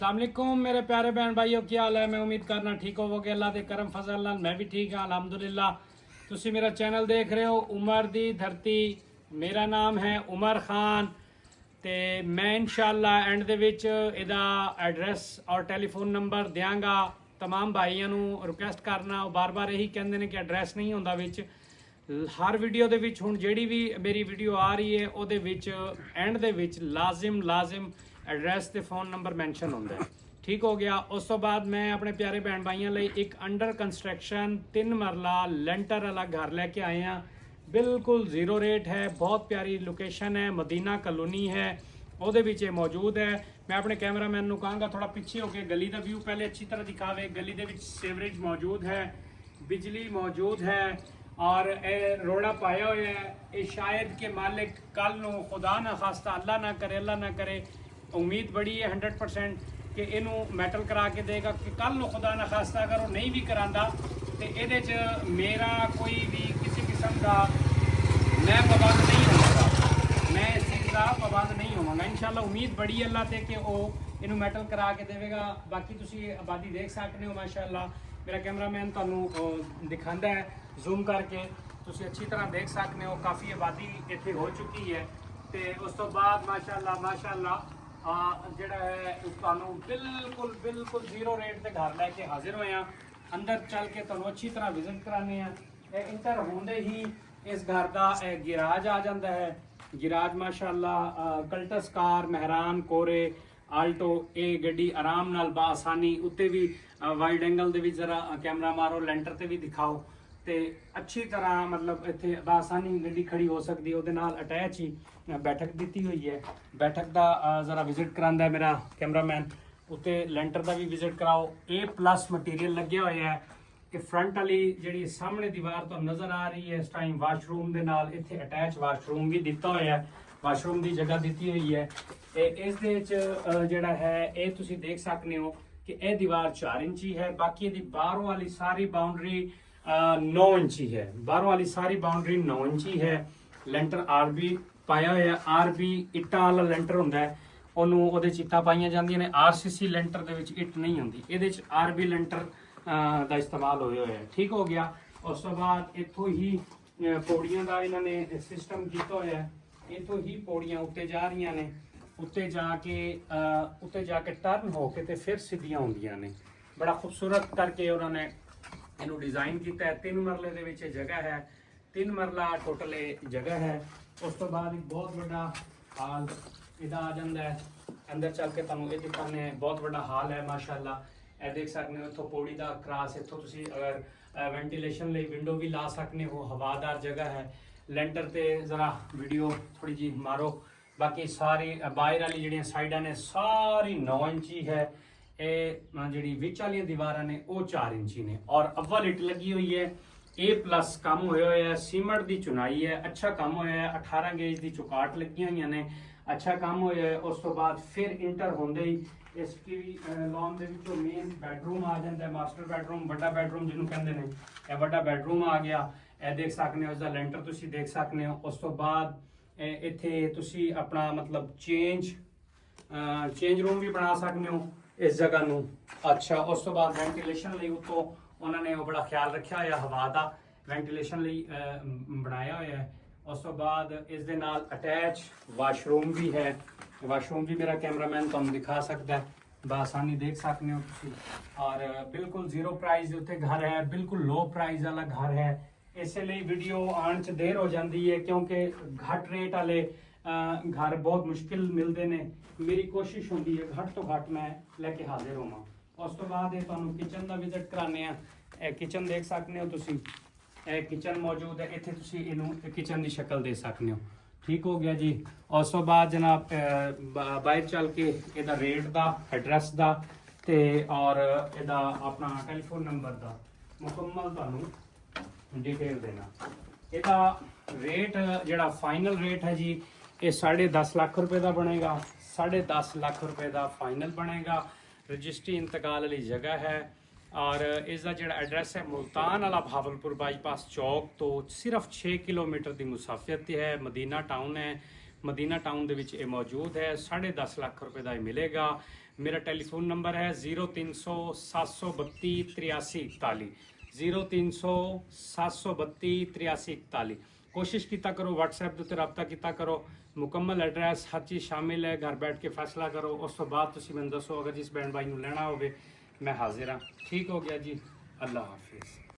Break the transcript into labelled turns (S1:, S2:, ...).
S1: अस्सलामुअलैकुम मेरे प्यारे बहन भाइयों, क्या हाल है। मैं उम्मीद करना ठीक होवोगे। अल्लाह दे करम फजल नाल मैं भी ठीक हाँ अलहमदुलिल्लाह। तुसी मेरा चैनल देख रहे हो उमर दी धरती। मेरा नाम है उमर खान ਤੇ मैं इंशाअल्लाह एंड ਦੇ ਵਿੱਚ ਇਹਦਾ ਐਡਰੈਸ ਔਰ ਟੈਲੀਫੋਨ ਨੰਬਰ ਦਿਆਂਗਾ। तमाम ਭਾਈਆਂ ਨੂੰ ਰਿਕੁਐਸਟ ਕਰਨਾ, ਉਹ ਬਾਰ-ਬਾਰ ਇਹੀ ਕਹਿੰਦੇ ਨੇ ਕਿ ਐਡਰੈਸ ਨਹੀਂ ਹੁੰਦਾ ਵਿੱਚ। ਹਰ ਵੀਡੀਓ ਦੇ ਵਿੱਚ ਹੁਣ ਜਿਹੜੀ ਵੀ ਮੇਰੀ ਵੀਡੀਓ ਆ ਰਹੀ ਹੈ ਉਹਦੇ ਵਿੱਚ ਐਂਡ ਦੇ ਵਿੱਚ ਲਾਜ਼ਮ ਐਡਰੈਸ ਤੇ ਫੋਨ ਨੰਬਰ ਮੈਂਸ਼ਨ ਹੁੰਦਾ ਹੈ। ठीक हो गया। उस तो बाद मैं अपने प्यारे भैन भाइयों लिए एक अंडर कंस्ट्रक्शन 3 मरला लेंटर वाला घर लेके आए हैं। बिल्कुल जीरो रेट है, बहुत प्यारी लोकेशन है, मदीना कॉलोनी है, ਉਹਦੇ ਵਿੱਚ ਇਹ ਮੌਜੂਦ ਹੈ। मैं अपने कैमरामैन ਨੂੰ ਕਹਾਂਗਾ ਥੋੜਾ ਪਿੱਛੇ ਹੋ ਕੇ ਗਲੀ ਦਾ ਵਿਊ ਪਹਿਲੇ ਅੱਛੀ ਤਰ੍ਹਾਂ ਦਿਖਾਵੇ। ਗਲੀ ਦੇ ਵਿੱਚ ਸੀਵਰੇਜ ਮੌਜੂਦ ਹੈ, ਬਿਜਲੀ ਮੌਜੂਦ ਹੈ और ਇਹ ਰੋੜਾ ਪਾਇਆ ਹੋਇਆ ਹੈ। ਇਹ ਸ਼ਾयद ਕਿ ਮਾਲਿਕ ਕੱਲ ਨੂੰ ਖੁਦਾ ਨਾ ਖਾਸਤਾ ਅੱਲਾ ਨਾ ਕਰੇ ਉਮੀਦ ਬੜੀ ਹੈ 100% ਕਿ ਇਹਨੂੰ ਮੈਟਲ ਕਰਾ ਕੇ ਦੇਗਾ ਕਿ ਕੱਲ ਨੂੰ ਖੁਦਾ ਨਾ ਖਾਸਤਾ ਅਗਰ ਉਹ ਨਹੀਂ ਵੀ ਕਰਾਂਦਾ ਤੇ ਇਹਦੇ 'ਚ ਮੇਰਾ ਕੋਈ ਵੀ ਕਿਸੇ ਕਿਸਮ ਦਾ ਮੈਂ ਪਾਬੰਦ ਨਹੀਂ ਹੋਵਾਂਗਾ, ਮੈਂ ਇਸ ਚੀਜ਼ ਦਾ ਪਾਬੰਦ ਨਹੀਂ ਹੋਵਾਂਗਾ। ਇਨਸ਼ਾਅੱਲਾ ਉਮੀਦ ਬੜੀ ਅੱਲਾ ਤੇ ਕਿ ਉਹ ਇਹਨੂੰ ਮੈਟਲ ਕਰਾ ਕੇ ਦੇਵੇਗਾ। ਬਾਕੀ ਤੁਸੀਂ ਆਬਾਦੀ ਦੇਖ ਸਕਦੇ ਹੋ ਮਾਸ਼ਾਅੱਲਾ। ਮੇਰਾ ਕੈਮਰਾਮੈਨ ਤੁਹਾਨੂੰ ਦਿਖਾਉਂਦਾ ਹੈ ਜ਼ੂਮ ਕਰਕੇ, ਤੁਸੀਂ ਅੱਛੀ ਤਰ੍ਹਾਂ ਦੇਖ ਸਕਦੇ ਹੋ। ਕਾਫੀ ਆਬਾਦੀ ਇੱਥੇ ਹੋ ਚੁੱਕੀ ਹੈ ਤੇ ਉਸ ਤੋਂ ਬਾਅਦ ਮਾਸ਼ਾਅੱਲਾ ਜਿਹੜਾ ਹੈ ਤੁਹਾਨੂੰ ਬਿਲਕੁਲ ਜ਼ੀਰੋ ਰੇਟ ਤੇ ਘਰ ਲੈ ਕੇ ਹਾਜ਼ਰ ਹੋਏ ਆ। ਅੰਦਰ ਚੱਲ ਕੇ ਤੁਹਾਨੂੰ ਅੱਛੀ ਤਰ੍ਹਾਂ ਵਿਜ਼ਿਟ ਕਰਾਣੇ ਆ। ਇਹ ਇੰਟਰ ਹੁੰਦੇ ਹੀ ਇਸ ਘਰ ਦਾ ਗਿਰਾਜ ਆ ਜਾਂਦਾ ਹੈ। ਗਿਰਾਜ ਮਾਸ਼ਾਅੱਲਾ ਕਲਟਸ ਕਾਰ, ਮਹਿਰਾਨ, ਕੋਰੇ, ਆਲਟੋ ਇਹ ਗੱਡੀ ਆਰਾਮ ਨਾਲ ਬਾਸਾਨੀ ਉੱਤੇ ਵੀ ਵਾਈਡ ਐਂਗਲ ਦੇ ਵਿੱਚ ਜ਼ਰਾ ਕੈਮਰਾ ਮਾਰੋ, ਲੈਂਟਰ ਤੇ ਵੀ ਦਿਖਾਓ ਤੇ ਅੱਛੀ ਤਰ੍ਹਾਂ ਮਤਲਬ ਇੱਥੇ ਬਾਸਾਨੀ ਗੱਡੀ ਖੜੀ ਹੋ ਸਕਦੀ ਹੈ। ਉਹਦੇ ਨਾਲ ਅਟੈਚ ਹੀ ਬੈਠਕ ਦਿੱਤੀ ਹੋਈ ਹੈ। ਬੈਠਕ ਦਾ ਜ਼ਰਾ ਵਿਜ਼ਿਟ ਕਰਾਉਂਦਾ ਹੈ ਮੇਰਾ ਕੈਮਰਾਮੈਨ। ਉੱਤੇ ਲੈਂਟਰ ਦਾ ਵੀ ਵਿਜ਼ਿਟ ਕਰਾਓ। A+ ਮਟੀਰੀਅਲ ਲੱਗਿਆ ਹੋਇਆ ਹੈ ਕਿ ਫਰੰਟ ਵਾਲੀ ਜਿਹੜੀ ਸਾਹਮਣੇ ਦੀਵਾਰ ਤੋਂ ਨਜ਼ਰ ਆ ਰਹੀ ਹੈ ਇਸ ਟਾਈਮ ਵਾਸ਼ਰੂਮ ਦੇ ਨਾਲ ਇੱਥੇ ਅਟੈਚ ਵਾਸ਼ਰੂਮ ਵੀ ਦਿੱਤਾ ਹੋਇਆ ਹੈ। ਵਾਸ਼ਰੂਮ ਦੀ ਜਗ੍ਹਾ ਦਿੱਤੀ ਹੋਈ ਹੈ ਤੇ ਇਸ ਦੇ ਵਿੱਚ ਜਿਹੜਾ ਹੈ ਇਹ ਤੁਸੀਂ ਦੇਖ ਸਕਦੇ ਹੋ ਕਿ ਇਹ ਦੀਵਾਰ 4 ਇੰਚੀ ਹੈ। ਬਾਕੀ ਇਹਦੀ ਬਾਹਰੋਂ ਵਾਲੀ ਸਾਰੀ ਬਾਉਂਡਰੀ 9 ਇੰਚੀ ਹੈ। ਬਾਹਰੋਂ ਵਾਲੀ ਸਾਰੀ ਬਾਉਂਡਰੀ 9 ਇੰਚੀ ਹੈ। ਲੈਂਟਰ ਆਰਬੀ ਪਾਇਆ ਹੋਇਆ। ਆਰਬੀ ਇੱਟਾਂ ਵਾਲਾ ਲੈਂਟਰ ਹੁੰਦਾ ਹੈ, ਉਹਨੂੰ ਉਹਦੇ 'ਚ ਇੱਟਾਂ ਪਾਈਆਂ ਜਾਂਦੀਆਂ ਨੇ। ਆਰਸੀਸੀ ਲੈਂਟਰ ਦੇ ਵਿੱਚ ਇੱਟ ਨਹੀਂ ਹੁੰਦੀ, ਇਹਦੇ 'ਚ ਆਰਬੀ ਲੈਂਟਰ ਦਾ ਇਸਤੇਮਾਲ ਹੋਇਆ ਹੋਇਆ ਹੈ। ਠੀਕ ਹੋ ਗਿਆ। ਉਸ ਤੋਂ ਬਾਅਦ ਇੱਥੋਂ ਹੀ ਪੌੜੀਆਂ ਦਾ ਇਹਨਾਂ ਨੇ ਸਿਸਟਮ ਕੀਤਾ ਹੋਇਆ ਹੈ। ਇੱਥੋਂ ਹੀ ਪੌੜੀਆਂ ਉੱਤੇ ਜਾ ਰਹੀਆਂ ਨੇ। ਉੱਤੇ ਜਾ ਕੇ ਟਰਨ ਹੋ ਕੇ ਤੇ ਫਿਰ ਸਿੱਧੀਆਂ ਹੁੰਦੀਆਂ ਨੇ। ਬੜਾ ਖੂਬਸੂਰਤ ਕਰਕੇ ਉਹਨਾਂ ਨੇ ਇਹਨੂੰ ਡਿਜ਼ਾਈਨ ਕੀਤਾ ਹੈ। 3 ਮਰਲੇ ਦੇ ਵਿੱਚ ਇਹ ਜਗ੍ਹਾ ਹੈ। 3 ਮਰਲਾ ਟੋਟਲ ਇਹ ਜਗ੍ਹਾ ਹੈ। ਉਸ ਤੋਂ ਬਾਅਦ ਇੱਕ ਬਹੁਤ ਵੱਡਾ ਹਾਲ ਇਹਦਾ ਆ ਜਾਂਦਾ ਹੈ। ਅੰਦਰ ਚੱਲ ਕੇ ਤੁਹਾਨੂੰ ਇਹ ਦਿਖਾਉਂਦੇ। ਬਹੁਤ ਵੱਡਾ ਹਾਲ ਹੈ ਮਾਸ਼ਾਅੱਲਾ। ਇਹ ਦੇਖ ਸਕਦੇ ਹੋ ਇੱਥੋਂ ਪੌੜੀ ਦਾ ਕ੍ਰਾਸ। ਇੱਥੋਂ ਤੁਸੀਂ ਅਗਰ ਵੈਂਟੀਲੇਸ਼ਨ ਲਈ ਵਿੰਡੋ ਵੀ ਲਾ ਸਕਦੇ ਹੋ। ਹਵਾਦਾਰ ਜਗ੍ਹਾ ਹੈ। ਲੈਂਟਰ ਤੇ ਜ਼ਰਾ ਵੀਡੀਓ ਥੋੜੀ ਜੀ ਮਾਰੋ। ਬਾਕੀ ਸਾਰੀ ਬਾਹਰ ਵਾਲੀ ਜਿਹੜੀਆਂ ਸਾਈਡਾਂ ਨੇ ਸਾਰੀ 9 ਇੰਚੀ ਹੈ। ਇਹ ਜਿਹੜੀ ਵਿੱਚ ਵਾਲੀਆਂ ਦੀਵਾਰਾਂ ਨੇ ਉਹ 4 ਇੰਚੀ ਨੇ ਔਰ ਅਵਲ ਇੱਟ ਲੱਗੀ ਹੋਈ ਹੈ। A+ ਕੰਮ ਹੋਇਆ ਹੈ। ਸੀਮੈਂਟ ਦੀ ਚੁਨਾਈ ਹੈ, ਅੱਛਾ ਕੰਮ ਹੋਇਆ ਹੈ। 18 ਗੇਜ ਦੀ ਚੁਕਾਟ ਲੱਗੀਆਂ ਹੋਈਆਂ ਨੇ, ਅੱਛਾ ਕੰਮ ਹੋਇਆ ਹੈ। ਉਸ ਤੋਂ ਬਾਅਦ ਫਿਰ ਇੰਟਰ ਹੁੰਦੇ ਹੀ ਇਸ ਕੀ ਲੌਨ ਦੇ ਵਿੱਚੋਂ ਮੇਨ ਬੈਡਰੂਮ ਆ ਜਾਂਦਾ ਹੈ। ਮਾਸਟਰ ਬੈਡਰੂਮ, ਵੱਡਾ ਬੈਡਰੂਮ ਜਿਹਨੂੰ ਕਹਿੰਦੇ ਨੇ, ਇਹ ਵੱਡਾ ਬੈਡਰੂਮ ਆ ਗਿਆ। ਇਹ ਦੇਖ ਸਕਦੇ ਹੋ, ਇਸਦਾ ਲੈਂਟਰ ਤੁਸੀਂ ਦੇਖ ਸਕਦੇ ਹੋ। ਉਸ ਤੋਂ ਬਾਅਦ ਇੱਥੇ ਤੁਸੀਂ ਆਪਣਾ ਮਤਲਬ ਚੇਂਜ ਰੂਮ ਵੀ ਬਣਾ ਸਕਦੇ ਹੋ ਇਸ ਜਗ੍ਹਾ ਨੂੰ। ਅੱਛਾ, ਉਸ ਤੋਂ ਬਾਅਦ ਵੈਂਟੀਲੇਸ਼ਨ ਲਈ ਉੱਤੋਂ ਉਹਨਾਂ ਨੇ ਉਹ ਬੜਾ ਖਿਆਲ ਰੱਖਿਆ ਹੋਇਆ, ਹਵਾ ਦਾ ਵੈਂਟੀਲੇਸ਼ਨ ਲਈ ਬਣਾਇਆ ਹੋਇਆ ਹੈ। ਉਸ ਤੋਂ ਬਾਅਦ ਇਸ ਦੇ ਨਾਲ ਅਟੈਚ ਵਾਸ਼ਰੂਮ ਵੀ ਹੈ। ਵਾਸ਼ਰੂਮ ਵੀ ਮੇਰਾ ਕੈਮਰਾਮੈਨ ਤੁਹਾਨੂੰ ਦਿਖਾ ਸਕਦਾ ਹੈ, ਬਾਸਾਨੀ ਦੇਖ ਸਕਦੇ ਹੋ ਤੁਸੀਂ। ਔਰ ਬਿਲਕੁਲ ਜ਼ੀਰੋ ਪ੍ਰਾਈਸ ਦੇ ਉੱਤੇ ਘਰ ਹੈ, ਬਿਲਕੁਲ ਲੋ ਪ੍ਰਾਈਸ ਵਾਲਾ ਘਰ ਹੈ। ਇਸੇ ਲਈ ਵੀਡੀਓ ਆਉਣ 'ਚ ਦੇਰ ਹੋ ਜਾਂਦੀ ਹੈ ਕਿਉਂਕਿ ਘੱਟ ਰੇਟ ਵਾਲੇ ਘਰ ਬਹੁਤ ਮੁਸ਼ਕਿਲ ਮਿਲਦੇ ਨੇ। ਮੇਰੀ ਕੋਸ਼ਿਸ਼ ਹੁੰਦੀ ਹੈ ਘੱਟ ਤੋਂ ਘੱਟ ਮੈਂ ਲੈ ਕੇ ਹਾਜ਼ਰ ਹੋਵਾਂ। ਉਸ ਤੋਂ ਬਾਅਦ ਇਹ ਤੁਹਾਨੂੰ ਕਿਚਨ ਦਾ ਵਿਜ਼ਿਟ ਕਰਾਉਂਦੇ ਆ। ਇਹ ਕਿਚਨ ਦੇਖ ਸਕਦੇ ਹੋ ਤੁਸੀਂ। ਇਹ ਕਿਚਨ ਮੌਜੂਦ ਹੈ। ਇੱਥੇ ਤੁਸੀਂ ਇਹਨੂੰ ਕਿਚਨ ਦੀ ਸ਼ਕਲ ਦੇ ਸਕਦੇ ਹੋ। ਠੀਕ ਹੋ ਗਿਆ ਜੀ। ਉਸ ਤੋਂ ਬਾਅਦ ਜਨਾਬ ਬਾਹਰ ਚੱਲ ਕੇ ਇਹਦਾ ਰੇਟ ਦਾ, ਐਡਰੈਸ ਦਾ ਤੇ ਔਰ ਇਹਦਾ ਆਪਣਾ ਟੈਲੀਫੋਨ ਨੰਬਰ ਦਾ ਮੁਕੰਮਲ ਤੁਹਾਨੂੰ ਡਿਟੇਲ ਦੇਣਾ। ਇਹਦਾ ਰੇਟ ਜਿਹੜਾ ਫਾਈਨਲ ਰੇਟ ਹੈ ਜੀ ਇਹ 10.5 ਲੱਖ ਰੁਪਏ ਦਾ ਬਣੇਗਾ। 10.5 ਲੱਖ ਰੁਪਏ ਦਾ ਫਾਈਨਲ ਬਣੇਗਾ। ਰਜਿਸਟਰੀ ਇੰਤਕਾਲ ਵਾਲੀ ਜਗ੍ਹਾ ਹੈ ਔਰ ਇਸ ਦਾ ਜਿਹੜਾ ਐਡਰੈਸ ਹੈ ਮੁਲਤਾਨ ਵਾਲਾ ਭਾਵਲਪੁਰ ਬਾਈਪਾਸ ਚੌਕ ਤੋਂ ਸਿਰਫ 6 ਕਿਲੋਮੀਟਰ ਦੀ ਮੁਸਾਫਿਅਤ ਤੇ ਹੈ। ਮਦੀਨਾ ਟਾਊਨ ਹੈ। ਮਦੀਨਾ ਟਾਊਨ ਦੇ ਵਿੱਚ ਇਹ ਮੌਜੂਦ ਹੈ। 10.5 ਲੱਖ ਰੁਪਏ ਦਾ ਇਹ ਮਿਲੇਗਾ। मेरा टेलीफोन नंबर है 0300 732 8341 0300 732 8341। कोशिश किया करो व्हाट्सएप के उत्ते रब्ता किया करो, मुकम्मल एड्रैस हर चीज़ शामिल है, घर बैठ के फैसला करो। उस तो बाद तुसीं मैनूं दसो, अगर जिस भैन भाई नूं लेना होवे मैं हाजिर हाँ। ठीक हो गया जी, अल्लाह हाफिज़।